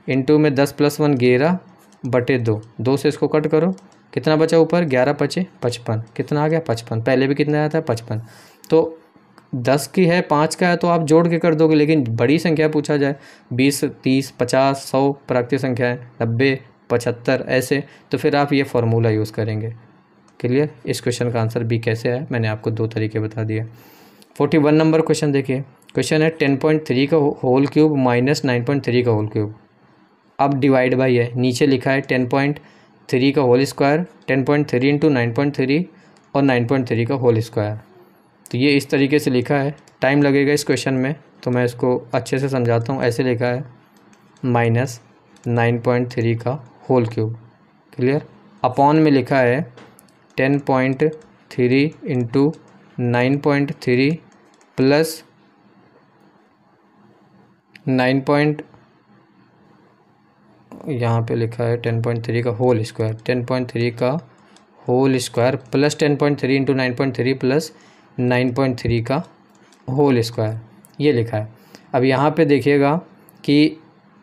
इंटू में 10 प्लस 1 11 बटे 2, 2 से इसको कट करो, कितना बचा ऊपर? 11 पचे 55, कितना आ गया? 55। पहले भी कितना आया था? 55। तो 10 की है, 5 का है, तो आप जोड़ के कर दोगे, लेकिन बड़ी संख्या पूछा जाए 20 30 50 100 प्राकृतिक संख्याएँ 90 75 ऐसे, तो फिर आप ये फार्मूला यूज़ करेंगे। क्लियर? इस क्वेश्चन का आंसर बी कैसे है मैंने आपको 2 तरीके बता दिए। 41 नंबर क्वेश्चन देखिए, क्वेश्चन है 10.3 का होल क्यूब माइनस 9.3 का होल क्यूब। अब डिवाइड बाई है, नीचे लिखा है 10.3 का होल स्क्वायर, 10.3 इंटू 9.3 और 9.3 का होल स्क्वायर। तो ये इस तरीके से लिखा है, टाइम लगेगा इस क्वेश्चन में, तो मैं इसको अच्छे से समझाता हूँ। ऐसे लिखा है माइनस 9.3 का होल क्यूब, क्लियर? अपॉन में लिखा है 10.3 इंटू 9.3 प्लस 9. यहाँ पे लिखा है 10.3 का होल स्क्वायर, 10.3 का whole square plus 10.3 into 9.3 plus 9.3 का होल स्क्वायर, ये लिखा है। अब यहाँ पे देखिएगा कि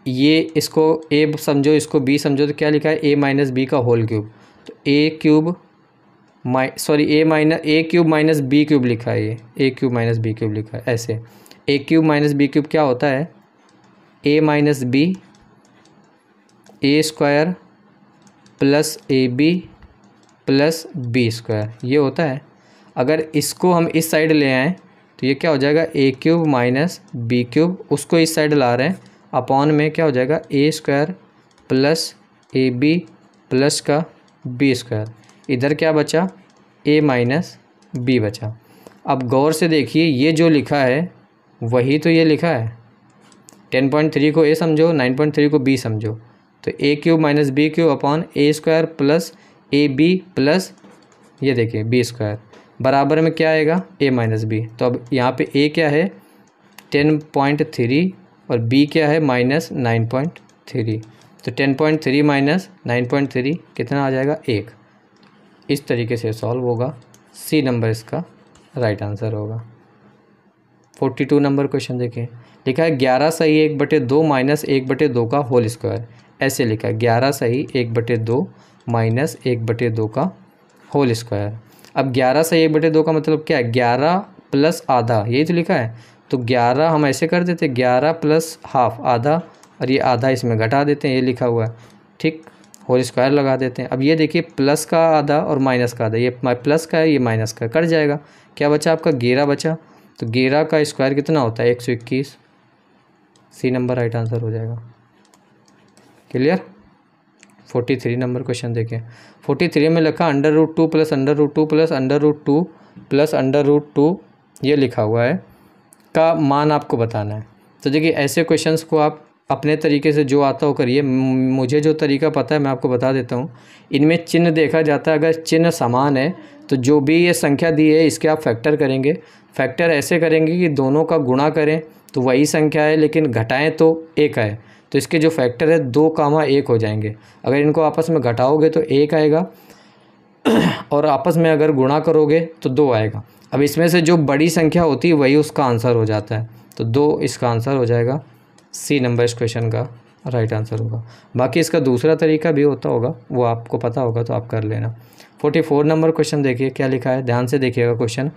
ये इसको ए समझो, इसको बी समझो, तो क्या लिखा है? ए माइनस बी का होल क्यूब, तो A cube minus B cube लिखा है, ये A cube minus B cube लिखा है ऐसे। A cube minus B cube क्या होता है? A minus B A square plus A B plus B square, ये होता है। अगर इसको हम इस साइड ले आएँ तो ये क्या हो जाएगा? ए क्यूब माइनस बी क्यूब, उसको इस साइड ला रहे हैं, अपॉन में क्या हो जाएगा? A square plus A B plus का बी स्क्वायर। इधर क्या बचा? ए माइनस बी बचा। अब गौर से देखिए, ये जो लिखा है वही तो ये लिखा है। 10.3 को ए समझो, 9.3 को बी समझो, तो A cube minus B cube upon A square plus A B plus ये देखिए बी स्क्वायर बराबर में क्या आएगा? A minus B. तो अब यहाँ पे ए क्या है? 10.3 और बी क्या है? माइनस 9.3। तो 10.3 माइनस 9.3 कितना आ जाएगा? 1। इस तरीके से सॉल्व होगा। सी नंबर इसका राइट आंसर होगा। 42 नंबर क्वेश्चन देखिए, लिखा है 11 सही 1/2 माइनस 1/2 का होल स्क्वायर। ऐसे लिखा है 11 सही 1/2 माइनस 1/2 का होल स्क्वायर। अब 11 सही 1/2 का मतलब क्या है? 11 प्लस आधा, यही तो लिखा है। तो 11 हम ऐसे कर देते, 11 प्लस हाफ आधा, और ये आधा इसमें घटा देते हैं, ये लिखा हुआ है, ठीक। होल स्क्वायर लगा देते हैं। अब ये देखिए प्लस का आधा और माइनस का आधा, ये प्लस का है, ये माइनस का, कट जाएगा। क्या बचा आपका? 11 बचा। तो 11 का स्क्वायर कितना होता है? 121। सी नंबर राइट आंसर हो जाएगा। क्लियर? 43 नंबर क्वेश्चन देखिए, 43 में लिखा √2 प्लस √2 प्लस √2 प्लस √2, ये लिखा हुआ है, का मान आपको बताना है। तो देखिए ऐसे क्वेश्चंस को आप अपने तरीके से जो आता हो करिए। मुझे जो तरीका पता है मैं आपको बता देता हूँ। इनमें चिन्ह देखा जाता है, अगर चिन्ह समान है तो जो भी ये संख्या दी है इसके आप फैक्टर करेंगे। फैक्टर ऐसे करेंगे कि दोनों का गुणा करें तो वही संख्या है, लेकिन घटाएं तो एक है, तो इसके जो फैक्टर है 2, 1 हो जाएंगे। अगर इनको आपस में घटाओगे तो 1 आएगा, और आपस में अगर गुणा करोगे तो 2 आएगा। अब इसमें से जो बड़ी संख्या होती है वही उसका आंसर हो जाता है, तो 2 इसका आंसर हो जाएगा। सी नंबर इस क्वेश्चन का राइट आंसर होगा। बाकी इसका दूसरा तरीका भी होता होगा, वो आपको पता होगा तो आप कर लेना। 44 नंबर क्वेश्चन देखिए क्या लिखा है, ध्यान से देखिएगा question.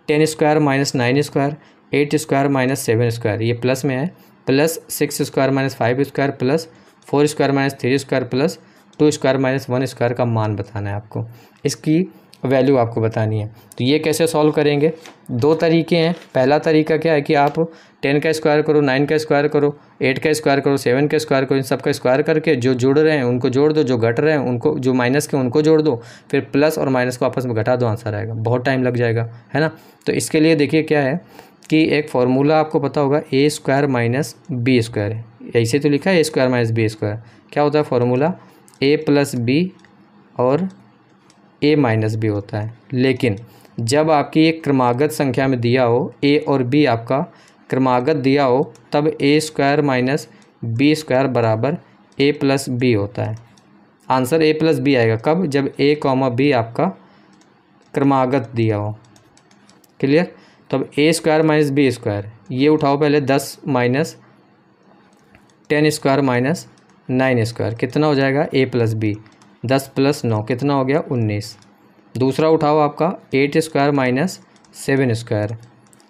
10 square minus 9 square 8 square minus 7 square, ये प्लस में है, plus 6 square minus 5 square plus 4 square minus 3 square plus 2 square minus 1 square का मान बताना है आपको, इसकी वैल्यू आपको बतानी है। तो ये कैसे सॉल्व करेंगे, 2 तरीके हैं। पहला तरीका क्या है कि आप 10 का स्क्वायर करो, 9 का स्क्वायर करो, 8 का स्क्वायर करो, 7 का स्क्वायर करो, इन सब का स्क्वायर करके जो जुड़ रहे हैं उनको जोड़ दो, जो घट रहे हैं उनको, जो माइनस के उनको जोड़ दो, फिर प्लस और माइनस को आपस में घटा दो, आंसर आएगा। बहुत टाइम लग जाएगा, है ना। तो इसके लिए देखिए क्या है कि एक फार्मूला आपको पता होगा, ए स्क्वायर माइनस बी स्क्वायर है, ऐसे तो लिखा है ए स्क्वायर माइनस बी स्क्वायर। क्या होता है फार्मूला, ए प्लस बी और ए माइनस बी होता है। लेकिन जब आपकी एक क्रमागत संख्या में दिया हो, ए और बी आपका क्रमागत दिया हो, तब ए स्क्वायर माइनस बी स्क्वायर बराबर ए प्लस बी होता है। आंसर ए प्लस बी आएगा कब, जब ए कॉमा बी आपका क्रमागत दिया हो। क्लियर। तब ए स्क्वायर माइनस बी स्क्वायर, ये उठाओ पहले 10 माइनस 10 स्क्वायर माइनस 9 स्क्वायर, कितना हो जाएगा ए प्लस बी, 10 प्लस 9 कितना हो गया 19। दूसरा उठाओ आपका 8 स्क्वायर माइनस 7 स्क्वायर,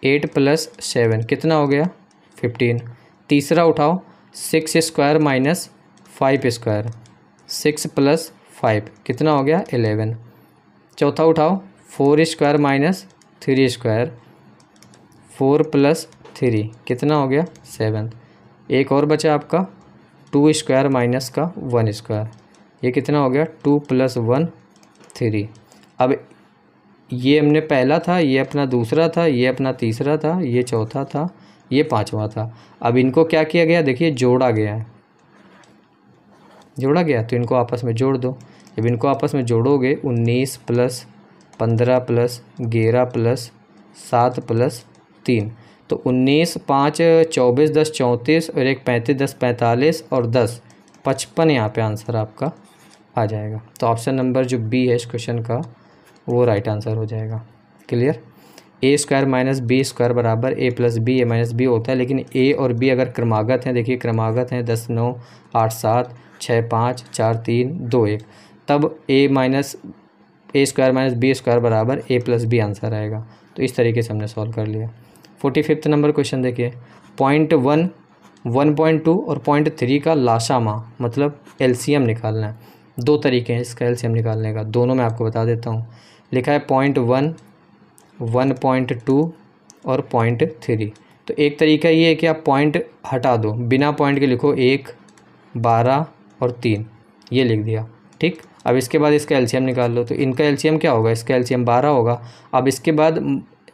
8 प्लस 7 कितना हो गया 15। तीसरा उठाओ 6 स्क्वायर माइनस 5 स्क्वायर, 6 प्लस 5 कितना हो गया 11। चौथा उठाओ 4 स्क्वायर माइनस 3 स्क्वायर, 4 प्लस 3 कितना हो गया 7। एक और बचा आपका 2 स्क्वायर माइनस का 1 स्क्वायर, ये कितना हो गया 2 प्लस 1 3। अब ये हमने पहला था, ये अपना दूसरा था, ये अपना तीसरा था, ये चौथा था, ये पांचवा था। अब इनको क्या किया गया, देखिए जोड़ा गया है, जोड़ा गया, तो इनको आपस में जोड़ दो। जब इनको आपस में जोड़ोगे 19 प्लस 15 प्लस 11 प्लस 7 प्लस 3, तो 19 5 24 10 34 और एक 35 10 45 और 10 55 यहाँ पे आंसर आपका आ जाएगा। तो ऑप्शन नंबर जो बी है इस क्वेश्चन का वो राइट आंसर हो जाएगा। क्लियर। ए स्क्वायर माइनस बी स्क्वायर बराबर ए प्लस बी, ए माइनस बी होता है, लेकिन ए और बी अगर क्रमागत हैं, देखिए क्रमागत हैं 10 9 8 7 6 5 4 3 2 1, तब ए स्क्वायर माइनस बी स्क्वायर बराबर ए प्लस बी आंसर आएगा। तो इस तरीके से हमने सॉल्व कर लिया। 45 नंबर क्वेश्चन देखिए, 0.1 1.2 और 0.3 का लाशामा मतलब एलसीएम निकालना है। 2 तरीके हैं इसका एलसीएम निकालने का, दोनों मैं आपको बता देता हूँ। लिखा है 0.1 1.2 और 0.3। तो एक तरीका ये है कि आप पॉइंट हटा दो, बिना पॉइंट के लिखो 1 12 और 3, ये लिख दिया। ठीक। अब इसके बाद इसका एलसीएम निकाल लो, तो इनका एलसीएम क्या होगा, इसका एलसीएम 12 होगा। अब इसके बाद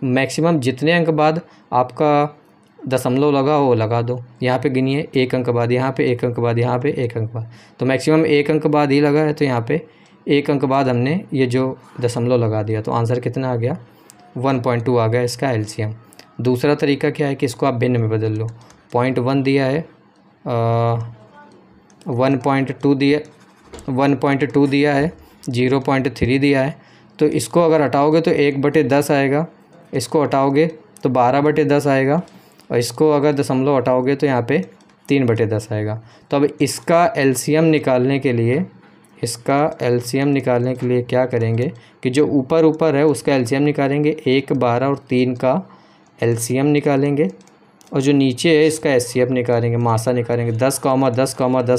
मैक्सिमम जितने अंक बाद आपका दशमलव लगा हो लगा दो। यहाँ पे गिनिए 1 अंक बाद, यहाँ पे 1 अंक बाद, यहाँ पे 1 अंक बाद, तो मैक्सिमम 1 अंक बाद ही लगा है, तो यहाँ पे 1 अंक बाद हमने ये जो दशमलव लगा दिया, तो आंसर कितना आ गया 1.2 आ गया इसका एलसीएम। दूसरा तरीका क्या है कि इसको आप भिन्न में बदल लो। 0.1 दिया है, 1.2 दिया 1.2 दिया है, 0.3 दिया है, तो इसको अगर हटाओगे तो 1/10 आएगा, इसको हटाओगे तो 12/10 आएगा, और इसको अगर दशमलव हटाओगे तो यहाँ पे 3/10 आएगा। तो अब इसका एलसीएम निकालने के लिए क्या करेंगे कि जो ऊपर है उसका एलसीएम निकालेंगे, 1 12 और 3 का एलसीएम निकालेंगे, और जो नीचे है इसका एचसीएफ निकालेंगे, मासा निकालेंगे, 10, 10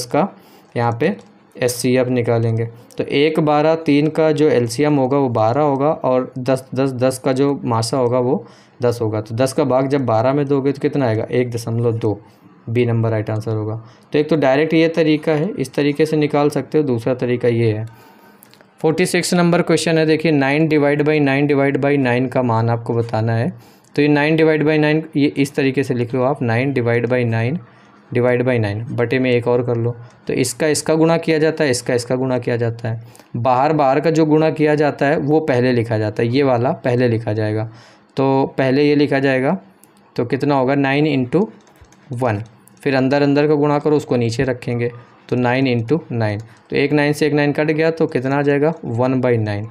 का यहाँ पे एचसीएफ निकालेंगे। तो 1 12 3 का जो एलसीएम होगा वो 12 होगा, और 10 का जो मासा होगा वो 10 होगा। तो 10 का भाग जब 12 में दोगे तो कितना आएगा 1.2, बी नंबर राइट आंसर होगा। तो एक तो डायरेक्ट ये तरीका है, इस तरीके से निकाल सकते हो, दूसरा तरीका ये है। 46 नंबर क्वेश्चन है, देखिए 9 डिवाइड बाई 9 का मान आपको बताना है। तो ये 9 डिवाइड बाई 9 ये इस तरीके से लिख लो आप, 9 डिवाइड बाई 9 बटे में एक और कर लो। तो इसका गुणा किया जाता है, इसका गुणा किया जाता है। बाहर का जो गुणा किया जाता है वो पहले लिखा जाता है, ये वाला पहले लिखा जाएगा। तो पहले ये लिखा जाएगा, तो कितना होगा 9 × 1, फिर अंदर का गुणा करो, उसको नीचे रखेंगे, तो 9 × 9, तो एक 9 से एक 9 कट गया, तो कितना आ जाएगा 1/9।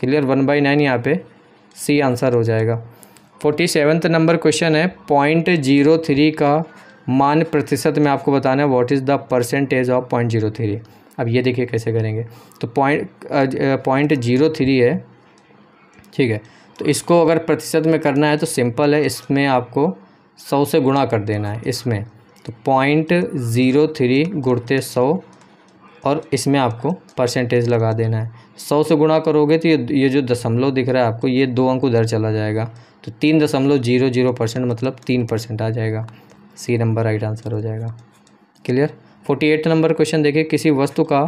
क्लियर, 1/9 यहाँ पे सी आंसर हो जाएगा। 47 नंबर क्वेश्चन है, 0.03 का मान प्रतिशत में आपको बताना है what is the percentage of 0.03। अब ये देखिए कैसे करेंगे। तो 0.03 है, ठीक है, तो इसको अगर प्रतिशत में करना है तो सिंपल है, इसमें आपको 100 से गुणा कर देना है इसमें। तो 0.03 गुणते 100 और इसमें आपको परसेंटेज लगा देना है। 100 से गुणा करोगे तो ये जो दशमलव दिख रहा है आपको, ये 2 अंक उधर चला जाएगा, तो 3.00% मतलब 3% आ जाएगा। सी नंबर राइट आंसर हो जाएगा। क्लियर। 48 नंबर क्वेश्चन देखिए, किसी वस्तु का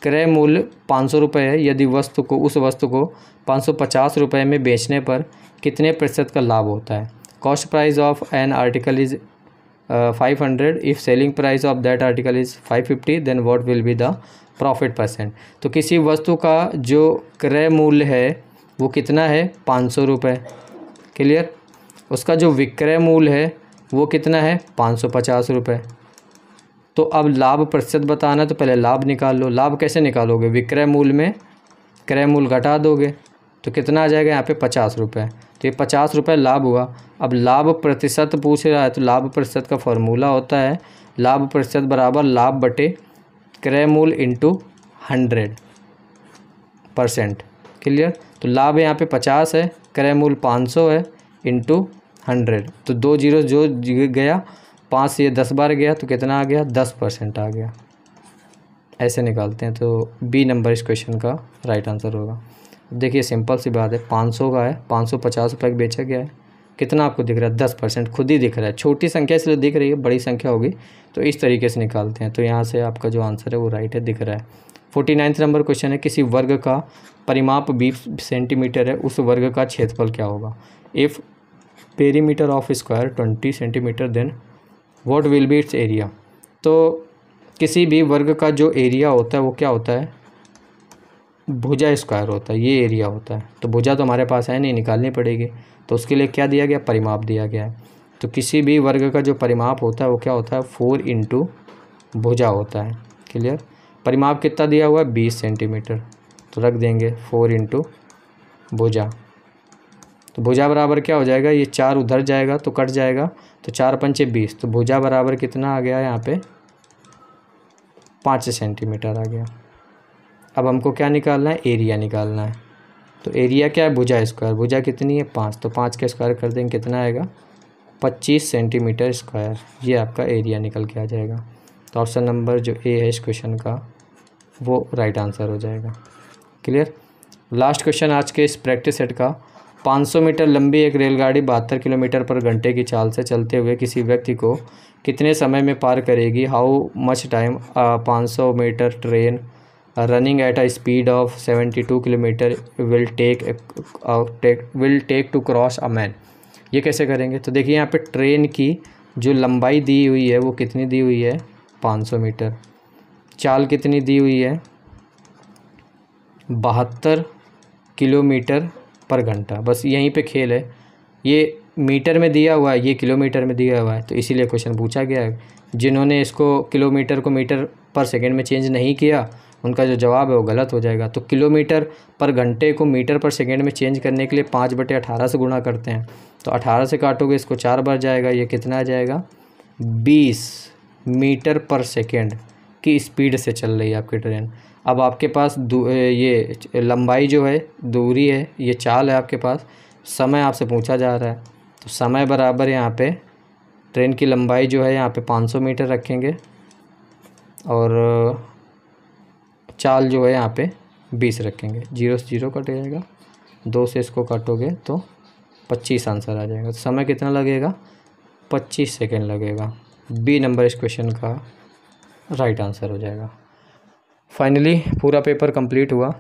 क्रय मूल्य 500 रुपये है, यदि उस वस्तु को 550 रुपये में बेचने पर कितने प्रतिशत का लाभ होता है। Cost price of an article is 500, if selling price of that article is 550, then what will be the profit percent. तो किसी वस्तु का जो क्रय मूल्य है वो कितना है, 500 रुपये। क्लियर। उसका जो विक्रय मूल्य है वो कितना है, 550 रुपये। तो अब लाभ प्रतिशत बताना, तो पहले लाभ निकाल लो। लाभ कैसे निकालोगे, विक्रय मूल्य में क्रय मूल्य घटा दोगे तो कितना आ जाएगा यहाँ पे, 50 रुपये। तो ये 50 रुपये लाभ हुआ। अब लाभ प्रतिशत पूछ रहा है, तो लाभ प्रतिशत का फॉर्मूला होता है लाभ प्रतिशत बराबर लाभ बटे क्रय मूल्य इंटू 100%। क्लियर। तो लाभ यहाँ पे 50 है, क्रय मूल्य 500 है, इंटू 100, तो 2 जीरो जो गया, 5 से 10 बार गया तो कितना आ गया, 10% आ गया। ऐसे निकालते हैं, तो बी नंबर इस क्वेश्चन का राइट आंसर होगा। देखिए सिंपल सी बात है, 500 का है, 550 रुपये का बेचा गया है, कितना आपको दिख रहा है, 10%, खुद ही दिख रहा है। छोटी संख्या इसलिए दिख रही है, बड़ी संख्या होगी तो इस तरीके से निकालते हैं। तो यहाँ से आपका जो आंसर है वो राइट है, दिख रहा है। 49 नंबर क्वेश्चन है, किसी वर्ग का परिमाप 20 सेंटीमीटर है, उस वर्ग का क्षेत्रफल क्या होगा। If perimeter of square 20 centimetre, then what will be its area. तो किसी भी वर्ग का जो एरिया होता है वो क्या होता है, भुजा स्क्वायर होता है, ये एरिया होता है। तो भुजा तो हमारे पास है नहीं, निकालनी पड़ेगी, तो उसके लिए क्या दिया गया, परिमाप दिया गया है। तो किसी भी वर्ग का जो परिमाप होता है वो क्या होता है, 4 इंटू भुजा होता है। क्लियर। परिमाप कितना दिया हुआ है, 20 सेंटीमीटर, तो रख देंगे 4 इंटू भुजा। तो भुजा बराबर क्या हो जाएगा, ये 4 उधर जाएगा तो कट जाएगा, तो 4 पंचे 20, तो भुजा बराबर कितना आ गया यहाँ पे, 5 सेंटीमीटर आ गया। अब हमको क्या निकालना है, एरिया निकालना है। तो एरिया क्या है, भुजा स्क्वायर, भुजा कितनी है 5, तो 5 का स्क्वायर कर देंगे, कितना आएगा 25 सेंटीमीटर स्क्वायर। ये आपका एरिया निकल के आ जाएगा। तो ऑप्शन नंबर जो ए है इस क्वेश्चन का वो राइट आंसर हो जाएगा। क्लियर। लास्ट क्वेश्चन आज के इस प्रैक्टिस सेट का, 500 मीटर लंबी एक रेलगाड़ी 72 किलोमीटर पर घंटे की चाल से चलते हुए किसी व्यक्ति को कितने समय में पार करेगी। How much time 500 metre train running at a speed of 72 kilometre will take to cross a man. ये कैसे करेंगे, तो देखिए यहाँ पे ट्रेन की जो लंबाई दी हुई है वो कितनी दी हुई है, 500 मीटर। चाल कितनी दी हुई है, 72 किलोमीटर पर घंटा। बस यहीं पे खेल है, ये मीटर में दिया हुआ है, ये किलोमीटर में दिया हुआ है, तो इसीलिए क्वेश्चन पूछा गया है। जिन्होंने इसको किलोमीटर को मीटर पर सेकंड में चेंज नहीं किया उनका जो जवाब है वो गलत हो जाएगा। तो किलोमीटर पर घंटे को मीटर पर सेकंड में चेंज करने के लिए 5/18 से गुणा करते हैं, तो 18 से काटोगे इसको 4 बार जाएगा, ये कितना आ जाएगा, 20 मीटर पर सेकेंड की स्पीड से चल रही है आपकी ट्रेन। अब आपके पास ये लंबाई जो है, दूरी है, ये चाल है आपके पास, समय आपसे पूछा जा रहा है, तो समय बराबर यहाँ पे ट्रेन की लंबाई जो है यहाँ पे 500 मीटर रखेंगे और चाल जो है यहाँ पे 20 रखेंगे। 0 से 0 कट जाएगा, 2 से इसको काटोगे तो 25 आंसर आ जाएगा। तो समय कितना लगेगा, 25 सेकेंड लगेगा। बी नंबर इस क्वेश्चन का राइट आंसर हो जाएगा। फाइनली पूरा पेपर कंप्लीट हुआ।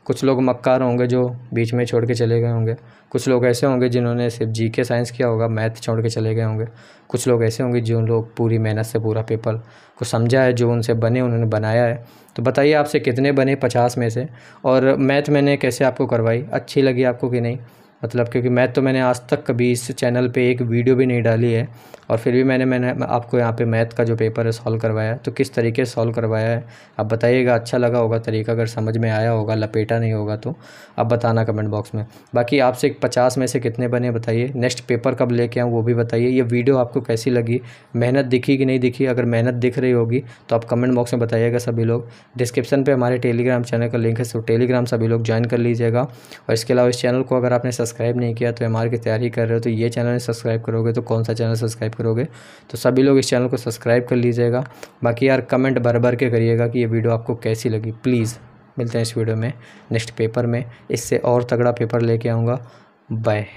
कुछ लोग मक्कार होंगे जो बीच में छोड़ के चले गए होंगे, कुछ लोग ऐसे होंगे जिन्होंने सिर्फ जीके साइंस किया होगा, मैथ छोड़ के चले गए होंगे, कुछ लोग ऐसे होंगे जो लोग पूरी मेहनत से पूरा पेपर को समझा है, जो उनसे बने उन्होंने बनाया है। तो बताइए आपसे कितने बने 50 में से, और मैथ मैंने कैसे आपको करवाई, अच्छी लगी आपको कि नहीं, मतलब क्योंकि मैंने आज तक कभी इस चैनल पे एक वीडियो भी नहीं डाली है, और फिर भी मैंने आपको यहाँ पे मैथ का जो पेपर है सॉल्व करवाया है। तो किस तरीके से सॉल्व करवाया है आप बताइएगा, अच्छा लगा होगा तरीका, अगर समझ में आया होगा, लपेटा नहीं होगा तो आप बताना कमेंट बॉक्स में। बाकी आपसे 50 में से कितने बने बताइए, नेक्स्ट पेपर कब लेके आऊँ वो भी बताइए। ये वीडियो आपको कैसी लगी, मेहनत दिखी कि नहीं दिखी? अगर मेहनत दिख रही होगी तो आप कमेंट बॉक्स में बताइएगा सभी लोग। डिस्क्रिप्शन पे हमारे टेलीग्राम चैनल का लिंक है, सो टेलीग्राम सभी लोग ज्वाइन कर लीजिएगा। और इसके अलावा इस चैनल को अगर आपने सब्सक्राइब नहीं किया तो एमआर की तैयारी कर रहे हो तो ये चैनल नहीं सब्सक्राइब करोगे तो कौन सा चैनल सब्सक्राइब करोगे? तो सभी लोग इस चैनल को सब्सक्राइब कर लीजिएगा। बाकी यार कमेंट भर भर के करिएगा कि ये वीडियो आपको कैसी लगी प्लीज़। मिलते हैं इस वीडियो में नेक्स्ट पेपर में, इससे और तगड़ा पेपर लेके आऊँगा। बाय।